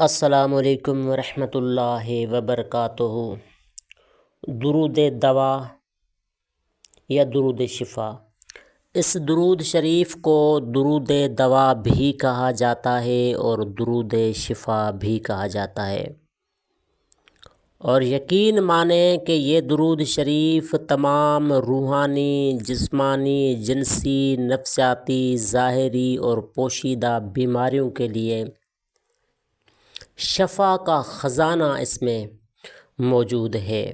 السلام علیکم ورحمۃ اللہ وبرکاتہ۔ درود دوا یا درود شفا، اس درود شریف کو درود دوا بھی کہا جاتا ہے اور درود شفا بھی کہا جاتا ہے، اور یقین مانیں کہ یہ درود شریف تمام روحانی، جسمانی، جنسی، نفسیاتی، ظاہری اور پوشیدہ بیماریوں کے لیے شفا کا خزانہ اس میں موجود ہے۔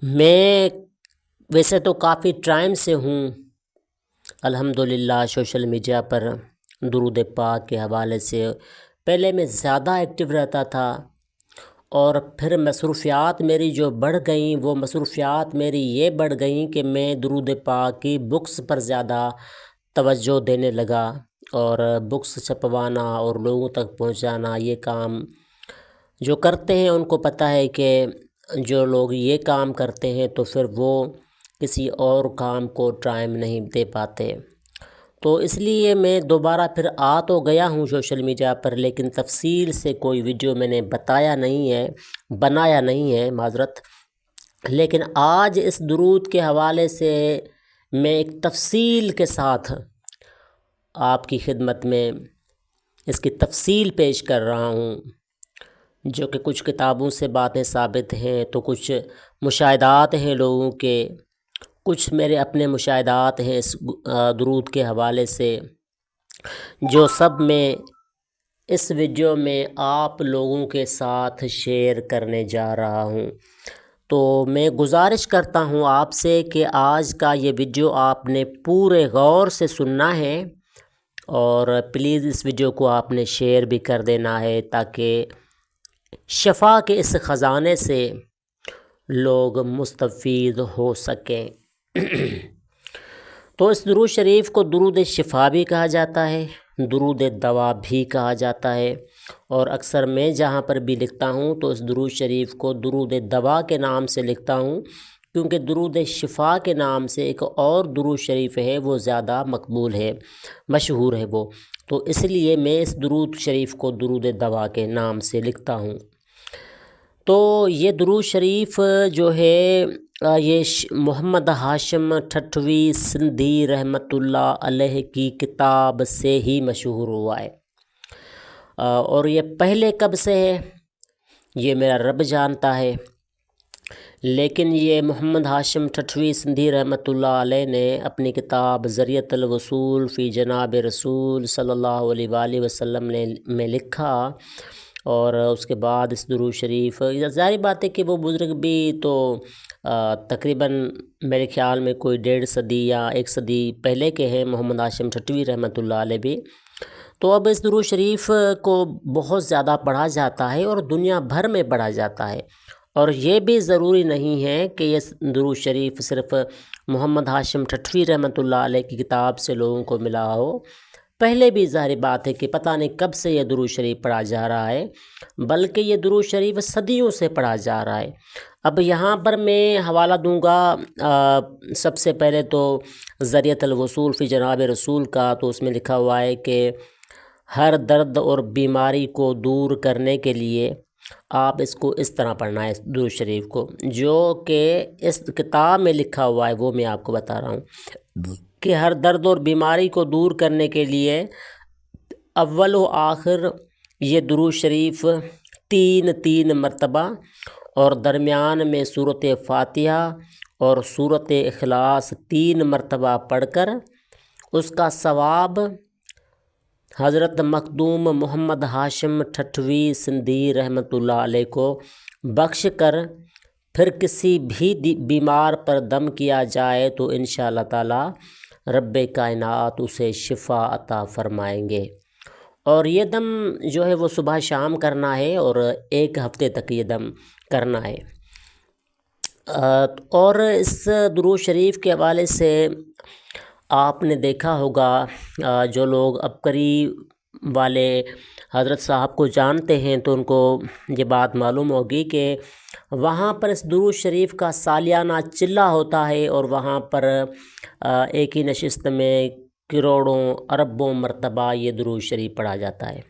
میں ویسے تو کافی ٹائم سے ہوں الحمدللہ سوشل میڈیا پر درود پاک کے حوالے سے۔ پہلے میں زیادہ ایکٹیو رہتا تھا، اور پھر مصروفیات میری جو بڑھ گئیں، وہ مصروفیات میری یہ بڑھ گئیں کہ میں درود پاک کی بکس پر زیادہ توجہ دینے لگا، اور بکس چھپوانا اور لوگوں تک پہنچانا، یہ کام جو کرتے ہیں ان کو پتہ ہے کہ جو لوگ یہ کام کرتے ہیں تو پھر وہ کسی اور کام کو ٹائم نہیں دے پاتے۔ تو اس لیے میں دوبارہ پھر آ تو گیا ہوں سوشل میڈیا پر، لیکن تفصیل سے کوئی ویڈیو میں نے بنایا نہیں ہے، معذرت۔ لیکن آج اس درود کے حوالے سے میں ایک تفصیل کے ساتھ آپ کی خدمت میں اس کی تفصیل پیش کر رہا ہوں، جو کہ کچھ کتابوں سے باتیں ثابت ہیں، تو کچھ مشاہدات ہیں لوگوں کے، کچھ میرے اپنے مشاہدات ہیں اس درود کے حوالے سے، جو سب میں اس ویڈیو میں آپ لوگوں کے ساتھ شیئر کرنے جا رہا ہوں۔ تو میں گزارش کرتا ہوں آپ سے کہ آج کا یہ ویڈیو آپ نے پورے غور سے سننا ہے، اور پلیز اس ویڈیو کو آپ نے شیئر بھی کر دینا ہے، تاکہ شفا کے اس خزانے سے لوگ مستفید ہو سکیں۔ تو اس درود شریف کو درود شفا بھی کہا جاتا ہے، درود دوا بھی کہا جاتا ہے، اور اکثر میں جہاں پر بھی لکھتا ہوں تو اس درود شریف کو درود دوا کے نام سے لکھتا ہوں، کیونکہ درود شفا کے نام سے ایک اور درود شریف ہے، وہ زیادہ مقبول ہے، مشہور ہے وہ، تو اس لیے میں اس درود شریف کو درود دوا کے نام سے لکھتا ہوں۔ تو یہ درود شریف جو ہے یہ محمد ہاشم ٹھٹوی سندھی رحمۃ اللہ علیہ کی کتاب سے ہی مشہور ہوا ہے، اور یہ پہلے کب سے ہے یہ میرا رب جانتا ہے، لیکن یہ محمد ہاشم ٹھٹوی سندھی رحمۃ اللہ علیہ نے اپنی کتاب ذریعۃ الوصول فی جناب رسول صلی اللہ علیہ وآلہ وسلم میں لکھا، اور اس کے بعد اس درود شریف، ظاہر بات ہے کہ وہ بزرگ بھی تو تقریباً میرے خیال میں کوئی 1.5 صدی یا 1 صدی پہلے کے ہیں محمد ہاشم ٹھٹوی رحمۃ اللہ علیہ بھی، تو اب اس درود شریف کو بہت زیادہ پڑھا جاتا ہے اور دنیا بھر میں پڑھا جاتا ہے، اور یہ بھی ضروری نہیں ہے کہ یہ درود شریف صرف محمد ہاشم ٹھٹوی رحمۃ اللہ علیہ کی کتاب سے لوگوں کو ملا ہو، پہلے بھی ظاہر بات ہے کہ پتہ نہیں کب سے یہ درود شریف پڑھا جا رہا ہے، بلکہ یہ درود شریف صدیوں سے پڑھا جا رہا ہے۔ اب یہاں پر میں حوالہ دوں گا سب سے پہلے تو ذریعۃ الوصول فی جناب رسول کا، تو اس میں لکھا ہوا ہے کہ ہر درد اور بیماری کو دور کرنے کے لیے آپ اس کو اس طرح پڑھنا ہے، اس درود شریف کو، جو کہ اس کتاب میں لکھا ہوا ہے وہ میں آپ کو بتا رہا ہوں، کہ ہر درد اور بیماری کو دور کرنے کے لیے اول و آخر یہ درود شریف 3 مرتبہ، اور درمیان میں سورۃ فاتحہ اور سورۃ اخلاص 3 مرتبہ پڑھ کر اس کا ثواب حضرت مخدوم محمد ہاشم ٹھٹوی سندھی رحمۃ اللہ علیہ کو بخش کر پھر کسی بھی بیمار پر دم کیا جائے تو انشاءاللہ تعالی رب کائنات اسے شفا عطا فرمائیں گے، اور یہ دم جو ہے وہ صبح شام کرنا ہے، اور 1 ہفتے تک یہ دم کرنا ہے۔ اور اس درود شریف کے حوالے سے آپ نے دیکھا ہوگا، جو لوگ عبقری والے حضرت صاحب کو جانتے ہیں تو ان کو یہ بات معلوم ہوگی کہ وہاں پر اس درود شریف کا سالیانہ چلہ ہوتا ہے، اور وہاں پر ایک ہی نشست میں کروڑوں اربوں مرتبہ یہ درود شریف پڑھا جاتا ہے۔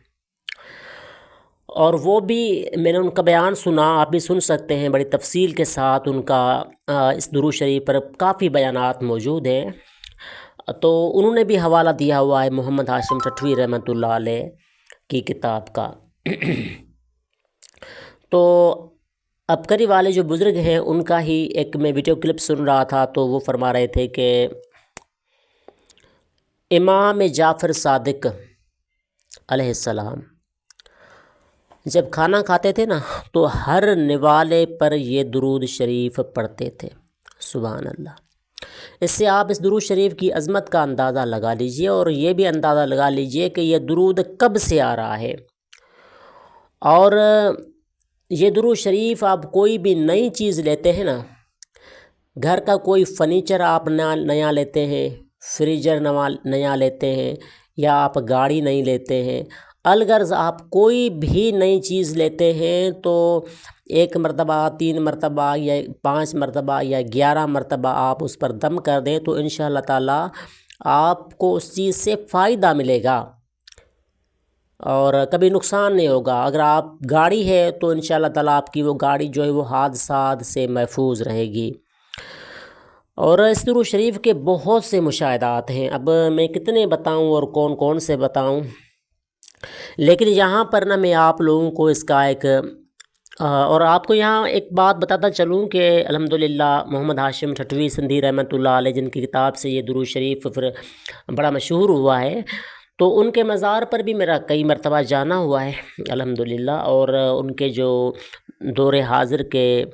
اور وہ بھی میں نے ان کا بیان سنا، آپ بھی سن سکتے ہیں، بڑی تفصیل کے ساتھ ان کا اس درود شریف پر کافی بیانات موجود ہیں۔ تو انہوں نے بھی حوالہ دیا ہوا ہے محمد ہاشم ٹھٹوی رحمۃ اللہ علیہ کی کتاب کا۔ تو عبقری والے جو بزرگ ہیں ان کا ہی ایک میں ویڈیو کلپ سن رہا تھا، تو وہ فرما رہے تھے کہ امام جعفر صادق علیہ السلام جب کھانا کھاتے تھے نا تو ہر نوالے پر یہ درود شریف پڑھتے تھے۔ سبحان اللہ۔ اس سے آپ اس درود شریف کی عظمت کا اندازہ لگا لیجئے، اور یہ بھی اندازہ لگا لیجئے کہ یہ درود کب سے آ رہا ہے۔ اور یہ درود شریف آپ کوئی بھی نئی چیز لیتے ہیں نا، گھر کا کوئی فرنیچر آپ نیا لیتے ہیں، فریجر نیا لیتے ہیں، یا آپ گاڑی نہیں لیتے ہیں، الغرض آپ کوئی بھی نئی چیز لیتے ہیں تو 1 مرتبہ 3 مرتبہ یا 5 مرتبہ یا 11 مرتبہ آپ اس پر دم کر دیں تو انشاءاللہ تعالی آپ کو اس چیز سے فائدہ ملے گا اور کبھی نقصان نہیں ہوگا۔ اگر آپ گاڑی ہے تو انشاءاللہ تعالی آپ کی وہ گاڑی جو ہے وہ حادثات سے محفوظ رہے گی۔ اور اس درود شریف کے بہت سے مشاہدات ہیں، اب میں کتنے بتاؤں اور کون کون سے بتاؤں، لیکن یہاں پر نا میں آپ لوگوں کو اس کا ایک اور آپ کو یہاں ایک بات بتاتا چلوں کہ الحمدللہ محمد ہاشم ٹھٹوی سندھی رحمۃ اللہ علیہ جن کی کتاب سے یہ درود شریف پھر بڑا مشہور ہوا ہے، تو ان کے مزار پر بھی میرا کئی مرتبہ جانا ہوا ہے الحمدللہ، اور ان کے جو دور حاضر کے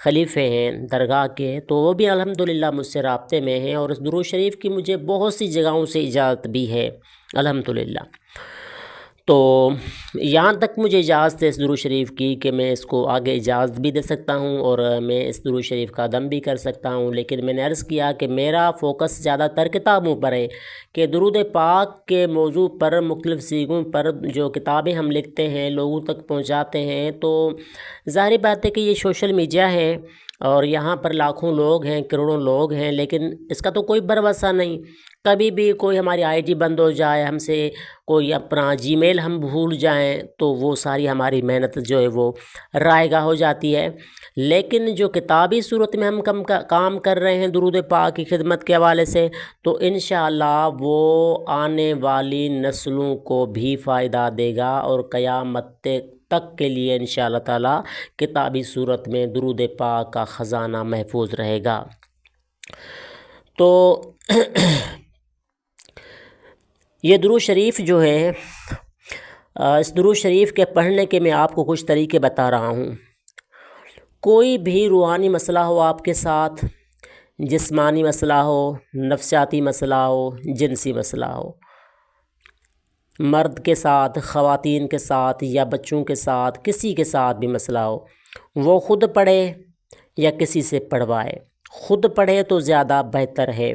خلیفے ہیں درگاہ کے، تو وہ بھی الحمدللہ مجھ سے رابطے میں ہیں، اور اس درود شریف کی مجھے بہت سی جگہوں سے اجازت بھی ہے الحمدللہ۔ تو یہاں تک مجھے اجازت ہے اس درود شریف کی کہ میں اس کو آگے اجازت بھی دے سکتا ہوں اور میں اس درود شریف کا دم بھی کر سکتا ہوں، لیکن میں نے عرض کیا کہ میرا فوکس زیادہ تر کتابوں پر ہے کہ درود پاک کے موضوع پر مختلف سیغوں پر جو کتابیں ہم لکھتے ہیں لوگوں تک پہنچاتے ہیں، تو ظاہر بات ہے کہ یہ سوشل میڈیا ہے اور یہاں پر لاکھوں لوگ ہیں، کروڑوں لوگ ہیں، لیکن اس کا تو کوئی بھروسہ نہیں، کبھی بھی کوئی ہماری آئی ڈی بند ہو جائے، ہم سے کوئی اپنا جی میل ہم بھول جائیں تو وہ ساری ہماری محنت جو ہے وہ رائے گاہ ہو جاتی ہے۔ لیکن جو کتابی صورت میں ہم کام کر رہے ہیں درود پاک کی خدمت کے حوالے سے، تو انشاءاللہ وہ آنے والی نسلوں کو بھی فائدہ دے گا، اور قیامت تک کے لیے انشاءاللہ تعالی کتابی صورت میں درود پاک کا خزانہ محفوظ رہے گا۔ تو یہ درود شریف جو ہے، اس درود شریف کے پڑھنے کے میں آپ کو کچھ طریقے بتا رہا ہوں۔ کوئی بھی روحانی مسئلہ ہو آپ کے ساتھ، جسمانی مسئلہ ہو، نفسیاتی مسئلہ ہو، جنسی مسئلہ ہو، مرد کے ساتھ، خواتین کے ساتھ یا بچوں کے ساتھ، کسی کے ساتھ بھی مسئلہ ہو، وہ خود پڑھے یا کسی سے پڑھوائے، خود پڑھے تو زیادہ بہتر ہے۔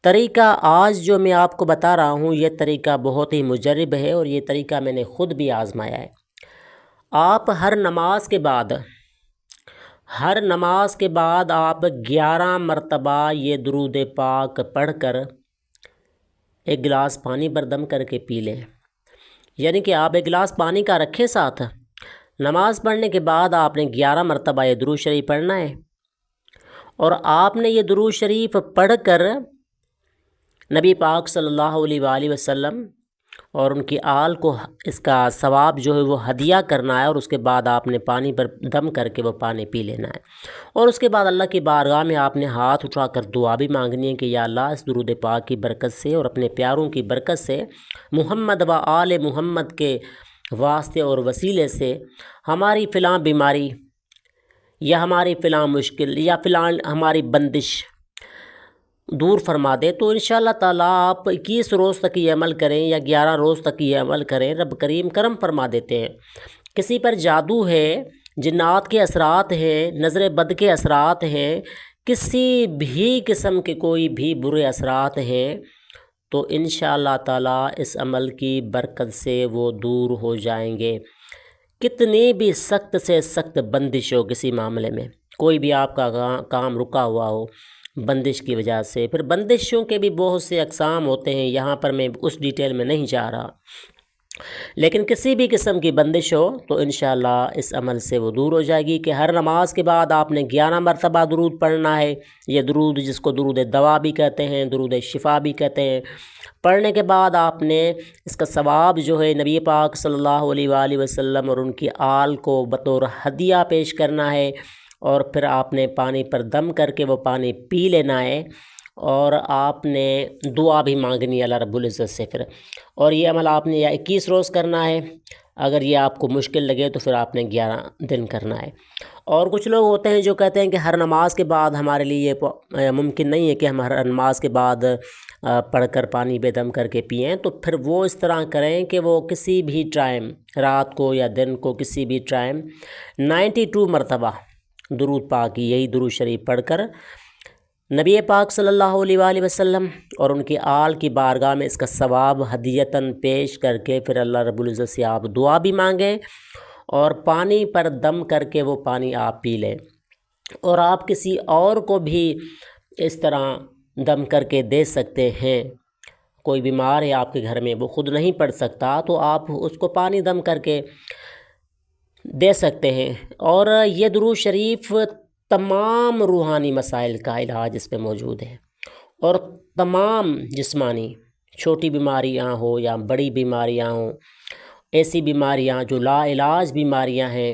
طریقہ آج جو میں آپ کو بتا رہا ہوں یہ طریقہ بہت ہی مجرب ہے، اور یہ طریقہ میں نے خود بھی آزمایا ہے۔ آپ ہر نماز کے بعد آپ 11 مرتبہ یہ درود پاک پڑھ کر ایک گلاس پانی پر دم کر کے پی لیں، یعنی کہ آپ ایک گلاس پانی کا رکھیں ساتھ، نماز پڑھنے کے بعد آپ نے 11 مرتبہ یہ درود شریف پڑھنا ہے، اور آپ نے یہ درود شریف پڑھ کر نبی پاک صلی اللہ علیہ وآلہ وسلم اور ان کی آل کو اس کا ثواب جو ہے وہ ہدیہ کرنا ہے، اور اس کے بعد آپ نے پانی پر دم کر کے وہ پانی پی لینا ہے، اور اس کے بعد اللہ کی بارگاہ میں آپ نے ہاتھ اٹھا کر دعا بھی مانگنی ہے کہ یا اللہ اس درود پاک کی برکت سے اور اپنے پیاروں کی برکت سے، محمد و آل محمد کے واسطے اور وسیلے سے ہماری فلاں بیماری یا ہماری فلاں مشکل یا فلاں ہماری بندش دور فرما دے۔ تو انشاءاللہ تعالیٰ آپ 21 روز تک یہ عمل کریں یا 11 روز تک یہ عمل کریں، رب کریم کرم فرما دیتے ہیں۔ کسی پر جادو ہے، جنات کے اثرات ہیں، نظر بد کے اثرات ہیں، کسی بھی قسم کے کوئی بھی برے اثرات ہیں، تو انشاءاللہ تعالیٰ اس عمل کی برکت سے وہ دور ہو جائیں گے۔ کتنی بھی سخت سے سخت بندش ہو کسی معاملے میں، کوئی بھی آپ کا کام رکا ہوا ہو بندش کی وجہ سے، پھر بندشوں کے بھی بہت سے اقسام ہوتے ہیں، یہاں پر میں اس ڈیٹیل میں نہیں جا رہا، لیکن کسی بھی قسم کی بندش ہو تو انشاءاللہ اس عمل سے وہ دور ہو جائے گی کہ ہر نماز کے بعد آپ نے 11 مرتبہ درود پڑھنا ہے۔ یہ درود جس کو درود دوا بھی کہتے ہیں، درود شفا بھی کہتے ہیں، پڑھنے کے بعد آپ نے اس کا ثواب جو ہے نبی پاک صلی اللہ علیہ وآلہ وسلم اور ان کی آل کو بطور ہدیہ پیش کرنا ہے، اور پھر آپ نے پانی پر دم کر کے وہ پانی پی لینا ہے، اور آپ نے دعا بھی مانگنی ہے اللہ رب العزت سے پھر۔ اور یہ عمل آپ نے یا 21 روز کرنا ہے، اگر یہ آپ کو مشکل لگے تو پھر آپ نے 11 دن کرنا ہے۔ اور کچھ لوگ ہوتے ہیں جو کہتے ہیں کہ ہر نماز کے بعد ہمارے لیے یہ ممکن نہیں ہے کہ ہم ہر نماز کے بعد پڑھ کر پانی بے دم کر کے پئیں، تو پھر وہ اس طرح کریں کہ وہ کسی بھی ٹائم، رات کو یا دن کو کسی بھی ٹائم 92 مرتبہ درود پاک، یہی درود شریف پڑھ کر نبی پاک صلی اللہ علیہ وآلہ وسلم اور ان کی آل کی بارگاہ میں اس کا ثواب ہدیتاً پیش کر کے پھر اللہ رب العزت سے آپ دعا بھی مانگیں، اور پانی پر دم کر کے وہ پانی آپ پی لیں۔ اور آپ کسی اور کو بھی اس طرح دم کر کے دے سکتے ہیں۔ کوئی بیمار ہے آپ کے گھر میں، وہ خود نہیں پڑھ سکتا، تو آپ اس کو پانی دم کر کے دے سکتے ہیں۔ اور یہ درود شریف تمام روحانی مسائل کا علاج اس پہ موجود ہے، اور تمام جسمانی چھوٹی بیماریاں ہوں یا بڑی بیماریاں ہوں، ایسی بیماریاں جو لا علاج بیماریاں ہیں،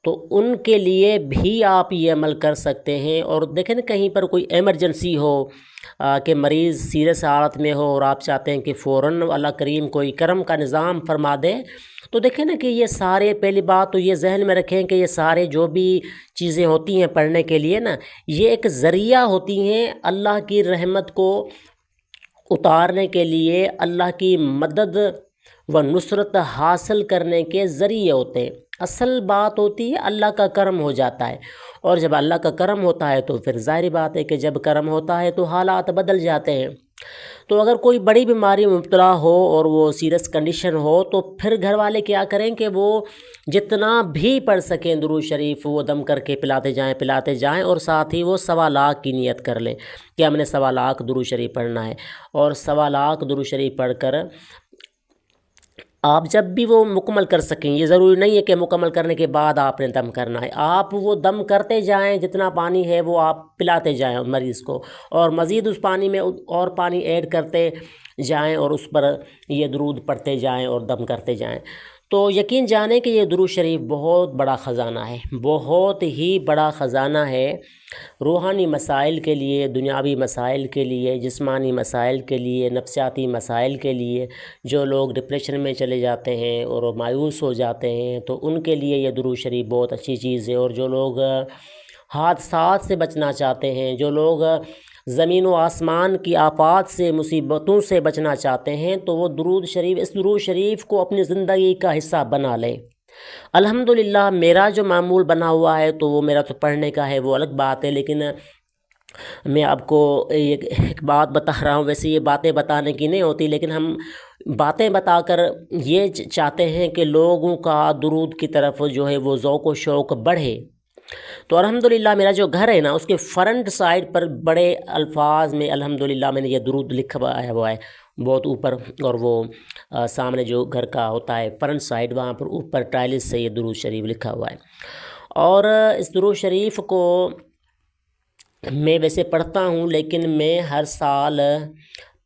تو ان کے لیے بھی آپ یہ عمل کر سکتے ہیں۔ اور دیکھیں نا، کہیں پر کوئی ایمرجنسی ہو کہ مریض سیریس حالت میں ہو اور آپ چاہتے ہیں کہ فوراً اللہ کریم کوئی کرم کا نظام فرما دے، تو دیکھیں نا کہ یہ سارے، پہلی بات تو یہ ذہن میں رکھیں کہ یہ سارے جو بھی چیزیں ہوتی ہیں پڑھنے کے لیے نا، یہ ایک ذریعہ ہوتی ہیں اللہ کی رحمت کو اتارنے کے لیے، اللہ کی مدد و نصرت حاصل کرنے کے ذریعے ہوتے ہیں۔ اصل بات ہوتی ہے اللہ کا کرم ہو جاتا ہے، اور جب اللہ کا کرم ہوتا ہے تو پھر ظاہر بات ہے کہ جب کرم ہوتا ہے تو حالات بدل جاتے ہیں۔ تو اگر کوئی بڑی بیماری میں مبتلا ہو اور وہ سیریس کنڈیشن ہو، تو پھر گھر والے کیا کریں کہ وہ جتنا بھی پڑھ سکیں درود شریف وہ دم کر کے پلاتے جائیں، اور ساتھ ہی وہ 1.25 لاکھ کی نیت کر لیں کہ ہم نے 1.25 لاکھ درود شریف پڑھنا ہے۔ اور 1.25 لاکھ درود شریف پڑھ کر آپ جب بھی وہ مکمل کر سکیں، یہ ضروری نہیں ہے کہ مکمل کرنے کے بعد آپ نے دم کرنا ہے، آپ وہ دم کرتے جائیں، جتنا پانی ہے وہ آپ پلاتے جائیں مریض کو، اور مزید اس پانی میں اور پانی ایڈ کرتے جائیں، اور اس پر یہ درود پڑھتے جائیں اور دم کرتے جائیں۔ تو یقین جانیں کہ یہ درود شریف بہت بڑا خزانہ ہے، بہت ہی بڑا خزانہ ہے، روحانی مسائل کے لیے، دنیاوی مسائل کے لیے، جسمانی مسائل کے لیے، نفسیاتی مسائل کے لیے۔ جو لوگ ڈپریشن میں چلے جاتے ہیں اور مایوس ہو جاتے ہیں، تو ان کے لیے یہ درود شریف بہت اچھی چیز ہے۔ اور جو لوگ حادثات سے بچنا چاہتے ہیں، جو لوگ زمین و آسمان کی آفات سے، مصیبتوں سے بچنا چاہتے ہیں، تو وہ اس درود شریف کو اپنی زندگی کا حصہ بنا لیں۔ الحمدللہ میرا جو معمول بنا ہوا ہے، تو وہ میرا تو پڑھنے کا ہے، وہ الگ بات ہے، لیکن میں آپ کو ایک بات بتا رہا ہوں۔ ویسے یہ باتیں بتانے کی نہیں ہوتی، لیکن ہم باتیں بتا کر یہ چاہتے ہیں کہ لوگوں کا درود کی طرف جو ہے وہ ذوق و شوق بڑھے۔ تو الحمدللہ میرا جو گھر ہے نا، اس کے فرنٹ سائڈ پر بڑے الفاظ میں الحمدللہ میں نے یہ درود لکھا ہوا ہے بہت اوپر، اور وہ سامنے جو گھر کا ہوتا ہے فرنٹ سائڈ، وہاں پر اوپر ٹائلز سے یہ درود شریف لکھا ہوا ہے۔ اور اس درود شریف کو میں ویسے پڑھتا ہوں، لیکن میں ہر سال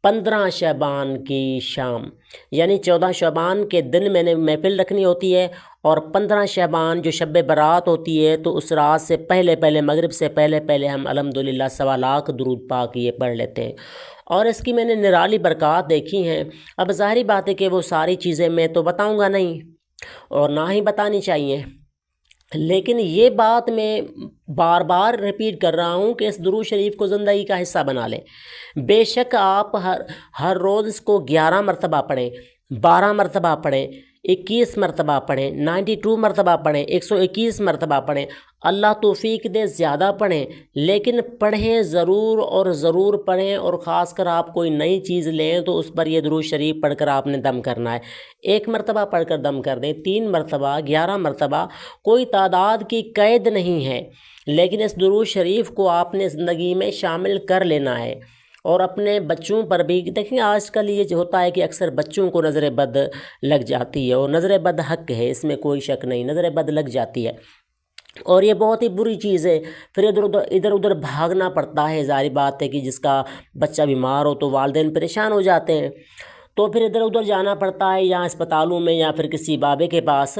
15 شعبان کی شام، یعنی 14 شعبان کے دن میں نے محفل رکھنی ہوتی ہے، اور 15 شعبان جو شب برات ہوتی ہے، تو اس رات سے پہلے مغرب سے پہلے ہم الحمدللہ 1.25 لاکھ درود پاک یہ پڑھ لیتے ہیں۔ اور اس کی میں نے نرالی برکات دیکھی ہیں۔ اب ظاہری بات ہے کہ وہ ساری چیزیں میں تو بتاؤں گا نہیں، اور نہ ہی بتانی چاہیے، لیکن یہ بات میں بار بار ریپیٹ کر رہا ہوں کہ اس درود شریف کو زندگی کا حصہ بنا لیں۔ بے شک آپ ہر روز اس کو 11 مرتبہ پڑھیں، 12 مرتبہ پڑھیں، 21 مرتبہ پڑھیں، 92 مرتبہ پڑھیں، 121 مرتبہ پڑھیں، اللہ توفیق دے زیادہ پڑھیں، لیکن پڑھیں ضرور، اور ضرور پڑھیں۔ اور خاص کر آپ کوئی نئی چیز لیں تو اس پر یہ درود شریف پڑھ کر آپ نے دم کرنا ہے۔ 1 مرتبہ پڑھ کر دم کر دیں، 3 مرتبہ، 11 مرتبہ، کوئی تعداد کی قید نہیں ہے، لیکن اس درود شریف کو آپ نے زندگی میں شامل کر لینا ہے۔ اور اپنے بچوں پر بھی دیکھیں آج کل یہ جو ہوتا ہے کہ اکثر بچوں کو نظر بد لگ جاتی ہے، اور نظر بد حق ہے، اس میں کوئی شک نہیں، نظر بد لگ جاتی ہے اور یہ بہت ہی بری چیز ہے۔ پھر ادھر ادھر بھاگنا پڑتا ہے، ظاہر بات ہے کہ جس کا بچہ بیمار ہو تو والدین پریشان ہو جاتے ہیں، تو پھر ادھر ادھر جانا پڑتا ہے، یا اسپتالوں میں یا پھر کسی بابے کے پاس۔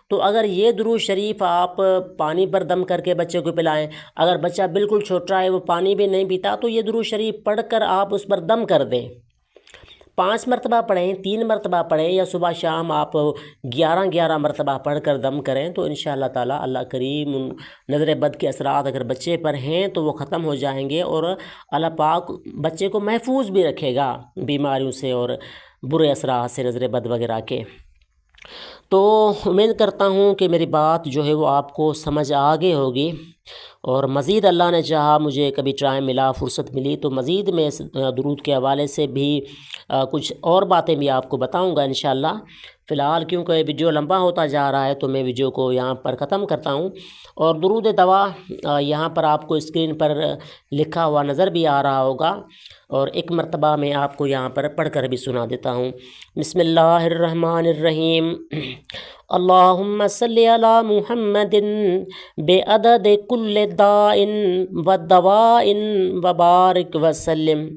تو اگر یہ درود شریف آپ پانی پر دم کر کے بچے کو پلائیں، اگر بچہ بالکل چھوٹا ہے وہ پانی بھی نہیں پیتا تو یہ درود شریف پڑھ کر آپ اس پر دم کر دیں، 5 مرتبہ پڑھیں، 3 مرتبہ پڑھیں، یا صبح شام آپ 11 مرتبہ پڑھ کر دم کریں، تو انشاءاللہ تعالی اللہ کریم نظر بد کے اثرات اگر بچے پر ہیں تو وہ ختم ہو جائیں گے، اور اللہ پاک بچے کو محفوظ بھی رکھے گا بیماریوں سے اور برے اثرات سے، نظر بد وغیرہ کے۔ تو امید کرتا ہوں کہ میری بات جو ہے وہ آپ کو سمجھ آ گئی ہوگی، اور مزید اللہ نے چاہا مجھے کبھی ٹائم ملا، فرصت ملی تو مزید میں اس درود کے حوالے سے بھی کچھ اور باتیں بھی آپ کو بتاؤں گا انشاءاللہ۔ فی الحال کیونکہ ویڈیو لمبا ہوتا جا رہا ہے تو میں ویڈیو کو یہاں پر ختم کرتا ہوں، اور درود دوا یہاں پر آپ کو اسکرین پر لکھا ہوا نظر بھی آ رہا ہوگا، اور ایک مرتبہ میں آپ کو یہاں پر پڑھ کر بھی سنا دیتا ہوں۔ بسم اللہ الرحمن الرحیم۔ اللہم صلی علی محمد بعدد کل داء و دواء وبارک وسلم۔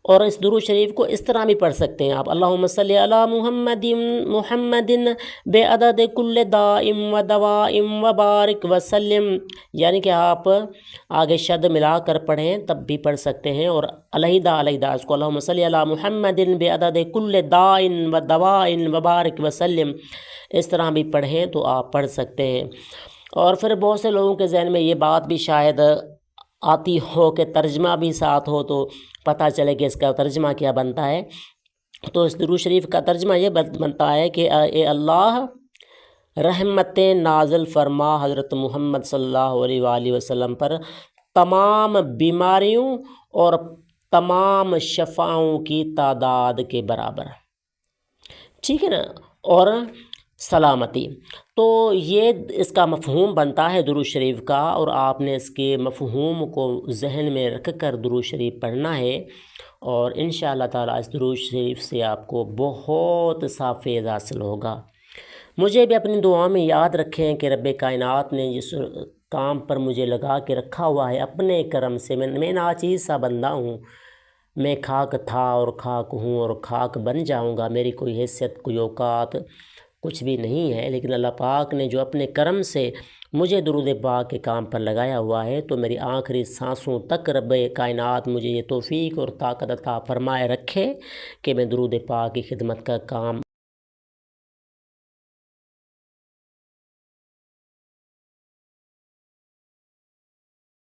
اور اس درود شریف کو اس طرح بھی پڑھ سکتے ہیں آپ، اللہم صلی علی محمد بعدد کل داء و دواء وبارک وسلم، یعنی کہ آپ آگے شد ملا کر پڑھیں تب بھی پڑھ سکتے ہیں، اور علیحدہ علیحدہ اس کو اللہم صلی علی محمد بعدد کل داء و دواء وبارک وسلم اس طرح بھی پڑھیں تو آپ پڑھ سکتے ہیں۔ اور پھر بہت سے لوگوں کے ذہن میں یہ بات بھی شاید آتی ہو کہ ترجمہ بھی ساتھ ہو تو پتہ چلے کہ اس کا ترجمہ کیا بنتا ہے، تو اس درود شریف کا ترجمہ یہ بنتا ہے کہ اے اللہ رحمتیں نازل فرما حضرت محمد صلی اللہ علیہ وآلہ وسلم پر، تمام بیماریوں اور تمام شفاؤں کی تعداد کے برابر، ٹھیک ہے نا، اور سلامتی۔ تو یہ اس کا مفہوم بنتا ہے درود شریف کا، اور آپ نے اس کے مفہوم کو ذہن میں رکھ کر درود شریف پڑھنا ہے، اور انشاءاللہ تعالیٰ اس درود شریف سے آپ کو بہت سا فیض حاصل ہوگا۔ مجھے بھی اپنی دعا میں یاد رکھیں کہ رب کائنات نے جس کام پر مجھے لگا کے رکھا ہوا ہے اپنے کرم سے، میں ناچیز سا بندہ ہوں، میں خاک تھا اور خاک ہوں اور خاک بن جاؤں گا، میری کوئی حیثیت کوئی اوقات کچھ بھی نہیں ہے، لیکن اللہ پاک نے جو اپنے کرم سے مجھے درود پاک کے کام پر لگایا ہوا ہے، تو میری آخری سانسوں تک رب کائنات مجھے یہ توفیق اور طاقت عطا فرمائے رکھے کہ میں درود پاک کی خدمت کا کام